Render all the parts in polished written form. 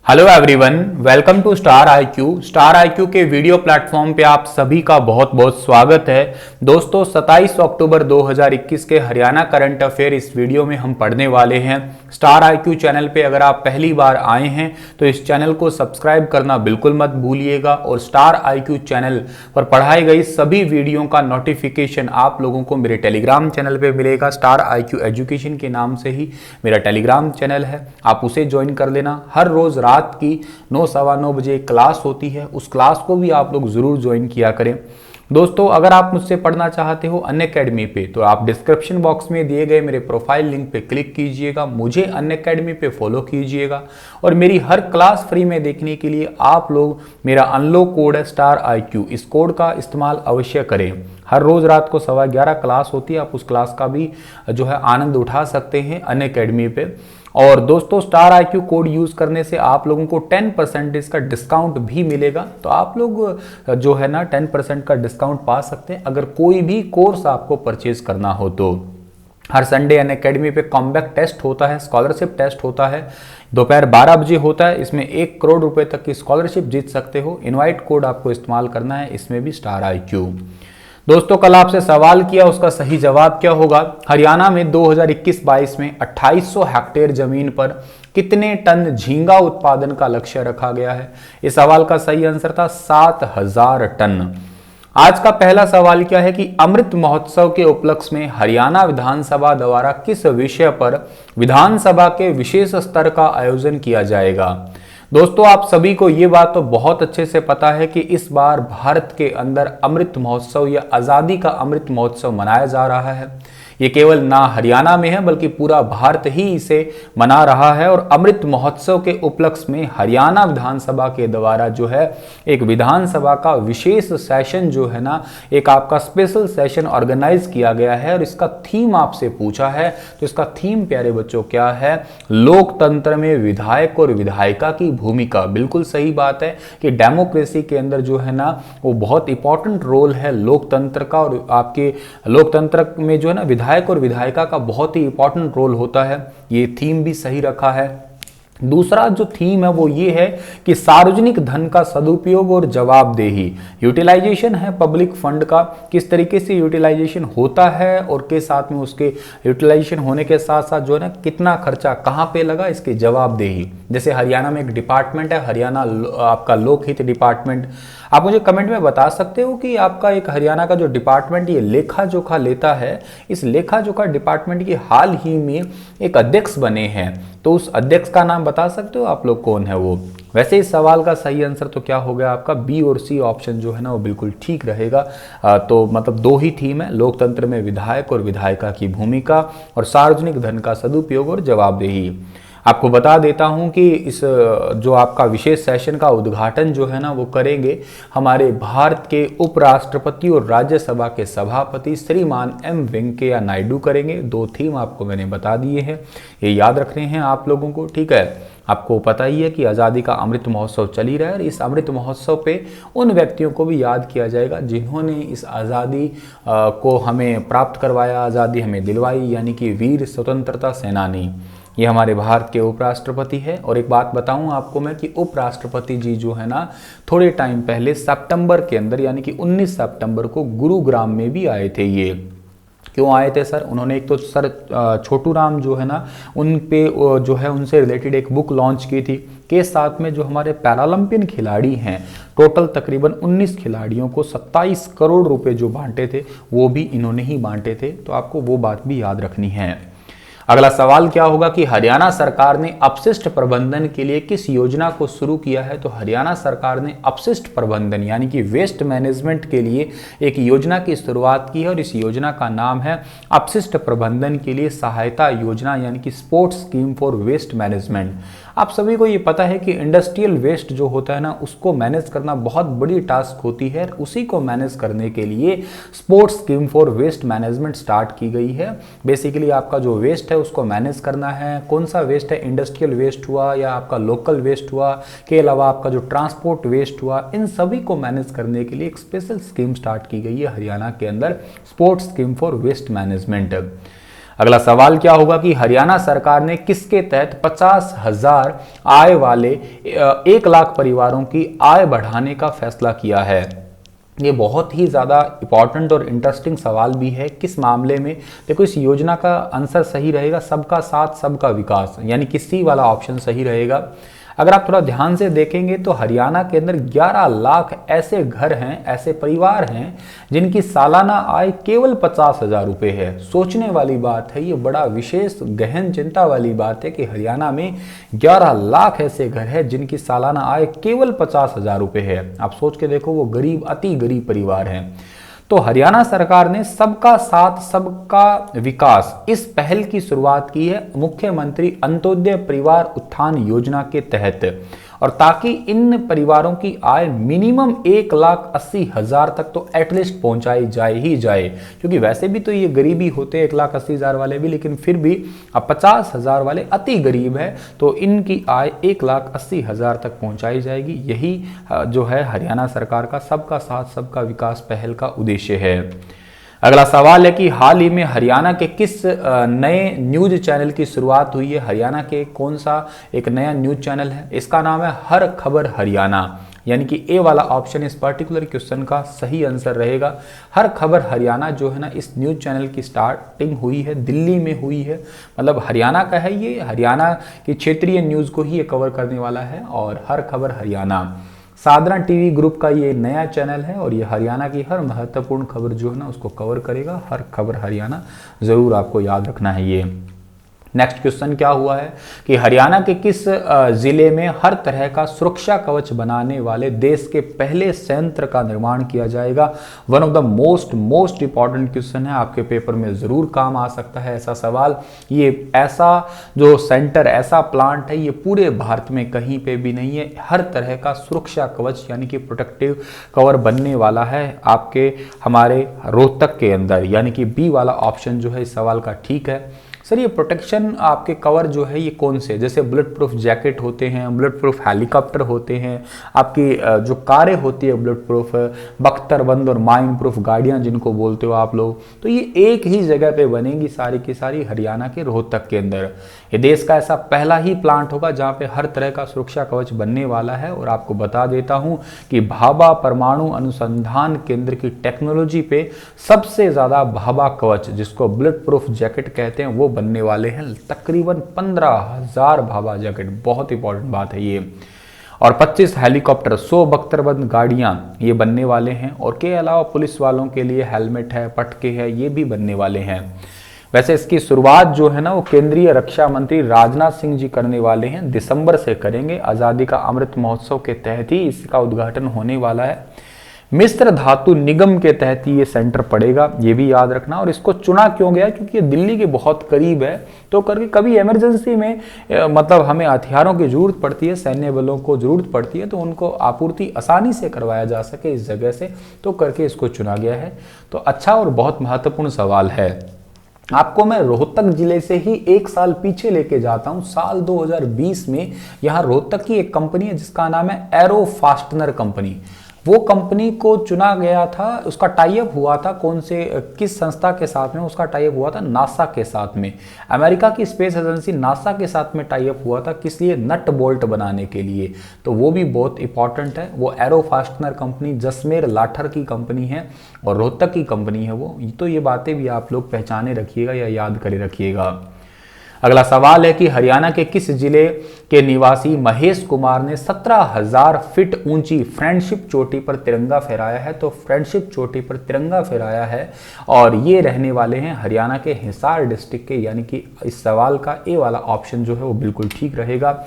Hello everyone, welcome to star IQ. Star IQ के video platform पे आप सभी का बहुत बहुत स्वागत है। दोस्तों 27 अक्टूबर 2021 के हरियाणा करंट अफेयर इस वीडियो में हम पढ़ने वाले हैं। स्टार आईक्यू चैनल पे अगर आप पहली बार आए हैं तो इस चैनल को सब्सक्राइब करना बिल्कुल मत भूलिएगा और स्टार आईक्यू चैनल पर पढ़ाई गई सभी वीडियो का नोटिफिकेशन आप लोगों को मेरे टेलीग्राम चैनल पे मिलेगा। स्टार आईक्यू एजुकेशन के नाम से ही मेरा टेलीग्राम चैनल है, आप उसे ज्वाइन कर लेना। हर रोज रात की 9 सवा 9 बजे क्लास होती है, उस क्लास को भी आप लोग जरूर ज्वाइन किया करें। दोस्तों अगर आप मुझसे पढ़ना चाहते हो अनअकैडमी पे तो आप डिस्क्रिप्शन बॉक्स में दिए गए मेरे प्रोफाइल लिंक पे क्लिक कीजिएगा, मुझे अनअकैडमी पे फॉलो कीजिएगा और मेरी हर क्लास फ्री में देखने के लिए आप लोग मेरा अनलॉक कोड है स्टार आईक्यू, इस कोड का इस्तेमाल अवश्य करें। हर रोज रात को 11:15 क्लास होती है, आप उस क्लास का भी जो है आनंद उठा सकते हैं अनअकैडमी पे। और दोस्तों स्टार आईक्यू कोड यूज करने से आप लोगों को 10% का डिस्काउंट भी मिलेगा, तो आप लोग जो है ना 10% का डिस्काउंट पा सकते हैं अगर कोई भी कोर्स आपको परचेज करना हो तो। हर संडे अनअकैडमी पे कॉम्बैक टेस्ट होता है, स्कॉलरशिप टेस्ट होता है, दोपहर 12 बजे होता है। इसमें 1 करोड़ रुपए तक की स्कॉलरशिप जीत सकते हो। इनवाइट कोड आपको इस्तेमाल करना है, इसमें भी स्टार आईक्यू। दोस्तों कल आपसे सवाल किया, उसका सही जवाब क्या होगा? हरियाणा में 2021-22 में 2800 हेक्टेयर जमीन पर कितने टन झींगा उत्पादन का लक्ष्य रखा गया है? इस सवाल का सही आंसर था 7000 टन। आज का पहला सवाल क्या है कि अमृत महोत्सव के उपलक्ष्य में हरियाणा विधानसभा द्वारा किस विषय पर विधानसभा के विशेष स्तर का आयोजन किया जाएगा? दोस्तों आप सभी को ये बात तो बहुत अच्छे से पता है कि इस बार भारत के अंदर अमृत महोत्सव या आज़ादी का अमृत महोत्सव मनाया जा रहा है। ये केवल ना हरियाणा में है बल्कि पूरा भारत ही इसे मना रहा है। और अमृत महोत्सव के उपलक्ष्य में हरियाणा विधानसभा के द्वारा जो है एक विधानसभा का विशेष सेशन जो है ना, एक आपका स्पेशल सेशन ऑर्गेनाइज किया गया है। और इसका थीम आपसे पूछा है, तो इसका थीम प्यारे बच्चों क्या है? लोकतंत्र में विधायक और विधायिका की भूमिका। बिल्कुल सही बात है कि डेमोक्रेसी के अंदर जो है ना वो बहुत इंपॉर्टेंट रोल है लोकतंत्र का, और आपके लोकतंत्र में जो है ना विधायक और विधायिका का बहुत ही इंपॉर्टेंट रोल होता है। ये थीम भी सही रखा है। दूसरा जो थीम है वो ये है कि सार्वजनिक धन का सदुपयोग और जवाबदेही, यूटिलाइजेशन है पब्लिक फंड का, किस तरीके से यूटिलाइजेशन होता है और के साथ में उसके यूटिलाइजेशन होने के साथ साथ जो है ना कितना खर्चा कहाँ पे लगा, इसकी जवाबदेही। जैसे हरियाणा में एक डिपार्टमेंट है, हरियाणा आपका लोकहित डिपार्टमेंट। आप मुझे कमेंट में बता सकते हो कि आपका एक हरियाणा का जो डिपार्टमेंट ये लेखा जोखा लेता है, इस लेखा जोखा डिपार्टमेंट की हाल ही में एक अध्यक्ष बने हैं, तो उस अध्यक्ष का नाम बता सकते हो आप लोग कौन है वो? वैसे इस सवाल का सही आंसर तो क्या हो गया आपका? बी और सी ऑप्शन जो है ना वो बिल्कुल ठीक रहेगा। तो मतलब दो ही थीम है, लोकतंत्र में विधायक और विधायिका की भूमिका और सार्वजनिक धन का सदुपयोग और जवाबदेही। आपको बता देता हूं कि इस जो आपका विशेष सेशन का उद्घाटन जो है ना वो करेंगे हमारे भारत के उपराष्ट्रपति और राज्यसभा के सभापति श्रीमान एम वेंकैया नायडू करेंगे। दो थीम आपको मैंने बता दिए हैं, ये याद रखने हैं आप लोगों को, ठीक है। आपको पता ही है कि आज़ादी का अमृत महोत्सव चल ही रहा है और इस अमृत महोत्सव पे उन व्यक्तियों को भी याद किया जाएगा जिन्होंने इस आज़ादी को हमें प्राप्त करवाया, आज़ादी हमें दिलवाई, यानी कि वीर स्वतंत्रता सेनानी। ये हमारे भारत के उपराष्ट्रपति है। और एक बात बताऊं आपको मैं कि उपराष्ट्रपति जी जो है ना थोड़े टाइम पहले सितंबर के अंदर यानी कि 19 सितंबर को गुरुग्राम में भी आए थे। ये क्यों आए थे सर? उन्होंने एक तो सर छोटू राम जो है ना उन पे जो है उनसे रिलेटेड एक बुक लॉन्च की थी, के साथ में जो हमारे पैरालंपियन खिलाड़ी हैं टोटल तकरीबन 19 खिलाड़ियों को 27 करोड़ रुपए जो बांटे थे वो भी इन्होंने ही बांटे थे, तो आपको वो बात भी याद रखनी है। अगला सवाल क्या होगा कि हरियाणा सरकार ने अपशिष्ट प्रबंधन के लिए किस योजना को शुरू किया है? तो हरियाणा सरकार ने अपशिष्ट प्रबंधन यानी कि वेस्ट मैनेजमेंट के लिए एक योजना की शुरुआत की है और इस योजना का नाम है अपशिष्ट प्रबंधन के लिए सहायता योजना, यानी कि support scheme for waste management. आप सभी को ये पता है कि इंडस्ट्रियल वेस्ट जो होता है ना उसको मैनेज करना बहुत बड़ी टास्क होती है। उसी को मैनेज करने के लिए sports scheme for waste management start की गई है। बेसिकली आपका जो वेस्ट है उसको मैनेज करना है। कौन सा वेस्ट है? इंडस्ट्रियल वेस्ट हुआ या आपका लोकल वेस्ट हुआ, के अलावा आपका जो ट्रांसपोर्ट वेस्ट हुआ, इन सभी को मैनेज करने के लिए एक स्पेशल स्कीम स्टार्ट की गई है हरियाणा के अंदर, sports scheme for waste management. अगला सवाल क्या होगा कि हरियाणा सरकार ने किसके तहत 50,000 आय वाले 1 लाख परिवारों की आय बढ़ाने का फैसला किया है। ये बहुत ही ज़्यादा इंपॉर्टेंट और इंटरेस्टिंग सवाल भी है। किस मामले में? देखो, इस योजना का आंसर सही रहेगा सबका साथ सबका विकास, यानी कि सी वाला ऑप्शन सही रहेगा। अगर आप थोड़ा ध्यान से देखेंगे तो हरियाणा के अंदर 11 लाख ऐसे घर हैं, ऐसे परिवार हैं जिनकी सालाना आय केवल 50,000 रुपये है। सोचने वाली बात है, ये बड़ा विशेष गहन चिंता वाली बात है कि हरियाणा में 11 लाख ऐसे घर हैं जिनकी सालाना आय केवल 50,000 रुपये है। आप सोच के देखो, वो गरीब, अति गरीब परिवार हैं। तो हरियाणा सरकार ने सबका साथ सबका विकास इस पहल की शुरुआत की है मुख्यमंत्री अंत्योदय परिवार उत्थान योजना के तहत, और ताकि इन परिवारों की आय मिनिमम 1,80,000 तक तो एटलीस्ट पहुंचाई जाए ही जाए, क्योंकि वैसे भी तो ये गरीबी होते हैं 1,80,000 वाले भी, लेकिन फिर भी अब 50,000 वाले अति गरीब है तो इनकी आय 1,80,000 तक पहुंचाई जाएगी। यही जो है हरियाणा सरकार का सबका साथ सबका विकास पहल का उद्देश्य है। अगला सवाल है कि हाल ही में हरियाणा के किस नए न्यूज चैनल की शुरुआत हुई है? हरियाणा के कौन सा एक नया न्यूज चैनल है? इसका नाम है हर खबर हरियाणा, यानी कि ए वाला ऑप्शन इस पर्टिकुलर क्वेश्चन का सही आंसर रहेगा। हर खबर हरियाणा जो है ना, इस न्यूज चैनल की स्टार्टिंग हुई है दिल्ली में हुई है, मतलब हरियाणा का है ये, हरियाणा की क्षेत्रीय न्यूज़ को ही ये कवर करने वाला है। और हर खबर हरियाणा साधारण टीवी ग्रुप का ये नया चैनल है और ये हरियाणा की हर महत्वपूर्ण खबर जो है ना उसको कवर करेगा। हर खबर हरियाणा ज़रूर आपको याद रखना है ये। नेक्स्ट क्वेश्चन क्या हुआ है कि हरियाणा के किस जिले में हर तरह का सुरक्षा कवच बनाने वाले देश के पहले संयंत्र का निर्माण किया जाएगा? One of the most important question है, आपके पेपर में जरूर काम आ सकता है ऐसा सवाल। ये ऐसा जो सेंटर, ऐसा प्लांट है, ये पूरे भारत में कहीं पे भी नहीं है। हर तरह का सुरक्षा कवच यानी कि प्रोटेक्टिव कवर बनने वाला है आपके हमारे रोहतक के अंदर, यानी कि बी वाला ऑप्शन जो है इस सवाल का ठीक है। सर, ये प्रोटेक्शन आपके कवर जो है ये कौन से? जैसे बुलेट प्रूफ जैकेट होते हैं, बुलेट प्रूफ हेलीकॉप्टर होते हैं, आपकी जो कारें होती है बुलेट प्रूफ, बख्तरबंद और माइन प्रूफ गाड़ियां जिनको बोलते हो आप लोग, तो ये एक ही जगह पे बनेंगी सारी की सारी हरियाणा के रोहतक के अंदर। ये देश का ऐसा पहला ही प्लांट होगा जहाँ पे हर तरह का सुरक्षा कवच बनने वाला है। और आपको बता देता हूँ कि भाभा परमाणु अनुसंधान केंद्र की टेक्नोलॉजी पे सबसे ज़्यादा भाभा कवच, जिसको बुलेट प्रूफ जैकेट कहते हैं, वो बनने वाले हैं। तकरीबन 15,000 भाभा जैकेट, बहुत इंपॉर्टेंट बात है ये। और 25 हेलीकॉप्टर, 100 बख्तरबंद गाड़ियां ये बनने वाले हैं। और के अलावा पुलिस वालों के लिए हेलमेट है, पटके है, ये भी बनने वाले हैं। वैसे इसकी शुरुआत जो है ना वो केंद्रीय रक्षा मंत्री राजनाथ सिंह जी करने वाले हैं, दिसंबर से करेंगे। आज़ादी का अमृत महोत्सव के तहत ही इसका उद्घाटन होने वाला है। मिश्र धातु निगम के तहत ये सेंटर पड़ेगा, ये भी याद रखना। और इसको चुना क्यों गया? क्योंकि ये दिल्ली के बहुत करीब है, तो करके कभी इमरजेंसी में मतलब हमें हथियारों की जरूरत पड़ती है, सैन्य बलों को जरूरत पड़ती है, तो उनको आपूर्ति आसानी से करवाया जा सके इस जगह से, तो करके इसको चुना गया है। तो अच्छा और बहुत महत्वपूर्ण सवाल है। आपको मैं रोहतक जिले से ही 1 साल पीछे लेके जाता हूं। साल 2020 में यहाँ रोहतक की एक कंपनी है जिसका नाम है एरो फास्टनर कंपनी। वो कंपनी को चुना गया था, उसका टाई अप हुआ था कौन से किस संस्था के साथ में? उसका टाई अप हुआ था नासा के साथ में। अमेरिका की स्पेस एजेंसी नासा के साथ में टाई अप हुआ था, किस लिए? नट बोल्ट बनाने के लिए। तो वो भी बहुत इंपॉर्टेंट है। वो arrow fastener company Jasmer Lather की कंपनी है और रोहतक की कंपनी है वो। तो ये बातें भी आप लोग पहचाने रखिएगा या याद करे रखिएगा। अगला सवाल है कि हरियाणा के किस जिले के निवासी महेश कुमार ने 17,000 फीट ऊंची फ्रेंडशिप चोटी पर तिरंगा फहराया है? तो फ्रेंडशिप चोटी पर तिरंगा फहराया है और ये रहने वाले हैं हरियाणा के हिसार डिस्ट्रिक्ट के, यानी कि इस सवाल का ए वाला ऑप्शन जो है वो बिल्कुल ठीक रहेगा।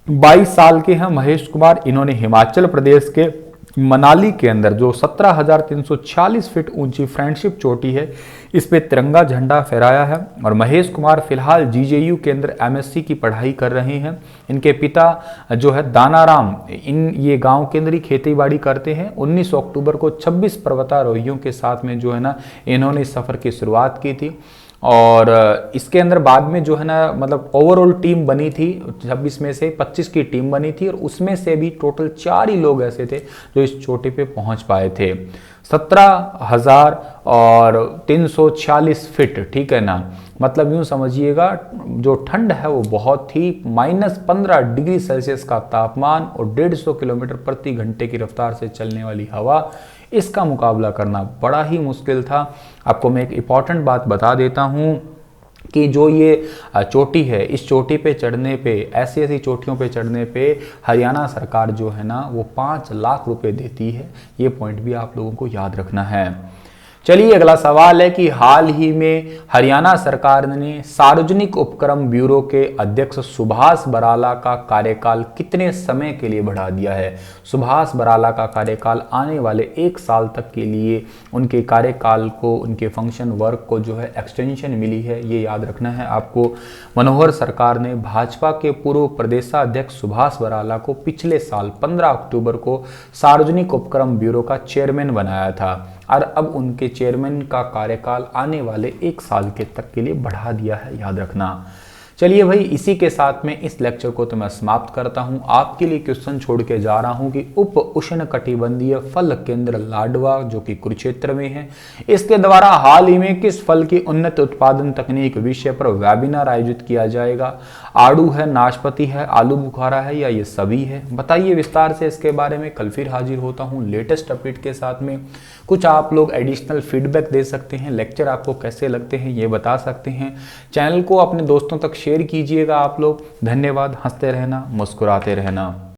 22 साल के हैं महेश कुमार। इन्होंने हिमाचल प्रदेश के मनाली के अंदर जो 17,346 फीट ऊंची फ्रेंडशिप चोटी है, इस पे तिरंगा झंडा फहराया है। और महेश कुमार फिलहाल जीजेयू के अंदर एमएससी की पढ़ाई कर रहे हैं। इनके पिता जो है दानाराम, ये गांव के अंदर ही खेती बाड़ी करते हैं। 19 अक्टूबर को 26 पर्वतारोहियों के साथ में जो है ना इन्होंने इस सफ़र की शुरुआत की थी। और इसके अंदर बाद में जो है ना मतलब ओवरऑल टीम बनी थी, 26 में से 25 की टीम बनी थी और उसमें से भी टोटल 4 ही लोग ऐसे थे जो इस चोटी पे पहुंच पाए थे। 17,346 फीट, ठीक है ना। मतलब यूँ समझिएगा जो ठंड है वो बहुत ही -15 डिग्री सेल्सियस का तापमान और 150 किलोमीटर प्रति घंटे की रफ्तार से चलने वाली हवा, इसका मुकाबला करना बड़ा ही मुश्किल था। आपको मैं एक इम्पॉर्टेंट बात बता देता हूँ कि जो ये चोटी है, इस चोटी पे चढ़ने पे, ऐसी ऐसी चोटियों पे चढ़ने पे हरियाणा सरकार जो है ना वो 5 लाख रुपए देती है। ये पॉइंट भी आप लोगों को याद रखना है। चलिए अगला सवाल है कि हाल ही में हरियाणा सरकार ने सार्वजनिक उपक्रम ब्यूरो के अध्यक्ष सुभाष बराला का कार्यकाल कितने समय के लिए बढ़ा दिया है। सुभाष बराला का कार्यकाल आने वाले 1 साल तक के लिए उनके कार्यकाल को, उनके फंक्शन वर्क को जो है एक्सटेंशन मिली है, ये याद रखना है आपको। मनोहर सरकार ने भाजपा के पूर्व प्रदेशाध्यक्ष सुभाष बराला को पिछले साल 15 अक्टूबर को सार्वजनिक उपक्रम ब्यूरो का चेयरमैन बनाया था और अब उनके चेयरमैन का कार्यकाल आने वाले 1 साल के तक के लिए बढ़ा दिया है, याद रखना। चलिए भाई, इसी के साथ में इस लेक्चर को तो मैं समाप्त करता हूं। आपके लिए क्वेश्चन छोड़ के जा रहा हूं कि उप उष्ण कटिबंधीय फल केंद्र लाडवा जो कि कुरुक्षेत्र में है, इसके द्वारा हाल ही में किस फल की उन्नत उत्पादन तकनीक विषय पर वेबिनार आयोजित किया जाएगा। आड़ू है, नाशपाती है, आलू बुखारा है या ये सभी है, बताइए विस्तार से इसके बारे में। कल फिर हाजिर होता हूँ लेटेस्ट अपडेट के साथ में। कुछ आप लोग एडिशनल फीडबैक दे सकते हैं, लेक्चर आपको कैसे लगते हैं ये बता सकते हैं। चैनल को अपने दोस्तों तक शेयर कीजिएगा आप लोग। धन्यवाद। हंसते रहना, मुस्कुराते रहना।